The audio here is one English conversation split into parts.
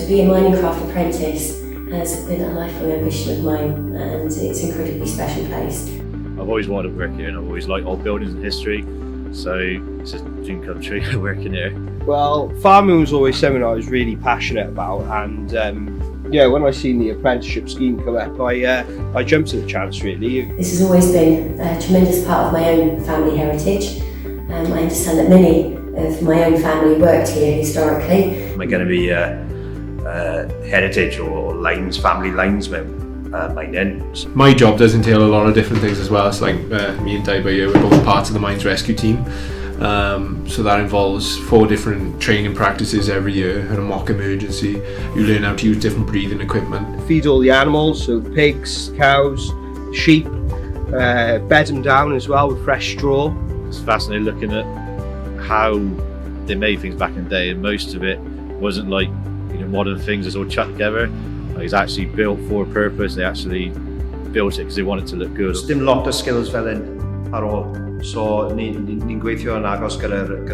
to be a mining craft apprentice has been a lifelong ambition of mine, and it's an incredibly special place. I've always wanted to work here, and I've always liked old buildings and history, so it's a dream come true working here. Well, farming was always something I was really passionate about, and when I seen the apprenticeship scheme come up, I jumped at the chance really. This has always been a tremendous part of my own family heritage. I understand that many of my own family worked here historically. Am I going to be heritage or lines, family linesman? Mining. My job does entail a lot of different things as well. It's like me and Dave are here, we're both parts of the mines rescue team. So that involves 4 different training practices every year and a mock emergency. You learn how to use different breathing equipment. Feed all the animals, so the pigs, cows, sheep, bed them down as well with fresh straw. It's fascinating looking at how they made things back in the day, and most of it wasn't like modern things that's all chucked together. It's actually built for a purpose. They actually built it because they want it to look good. Dim lot o skills fel hyn ar ôl. So ni'n gweithio yn agos gyda'r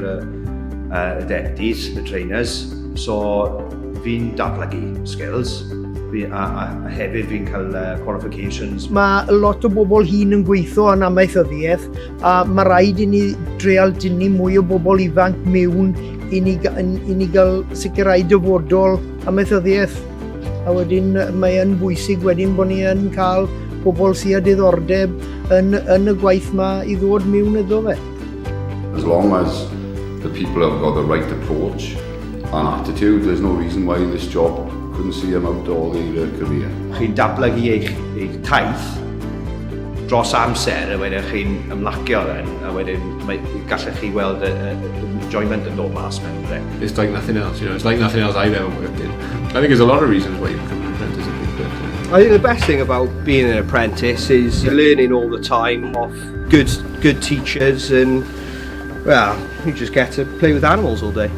deputies, the trainers. So fi'n datblygu skills. A hefyd fi'n cael qualifications. Mae lot o bobl hŷn yn gweithio yn amaethyddiaeth, a mae rhaid i ni dreal dynnu mwy o bobl ifanc mewn i ni gael sicrhau dyfodol amaethyddiaeth. A wedyn mae yn bwysig wedyn bod ni yn cael pobl sydd â diddordeb yn y gwaith yma i ddod mewn iddo fe. As long as the people have got the right approach and attitude, there's no reason why this job couldn't see them out all their career. Chi'n datblygu eich taith dros amser, a wedyn chi'n ymlacio a wedyn gallech chi weld enjoyment yn dod mas mewn lle. It's like nothing else, it's like nothing else I've ever worked in. I think there's a lot of reasons why you become an apprentice. I think the best thing about being an apprentice is you're learning all the time off good teachers, and well, you just get to play with animals all day.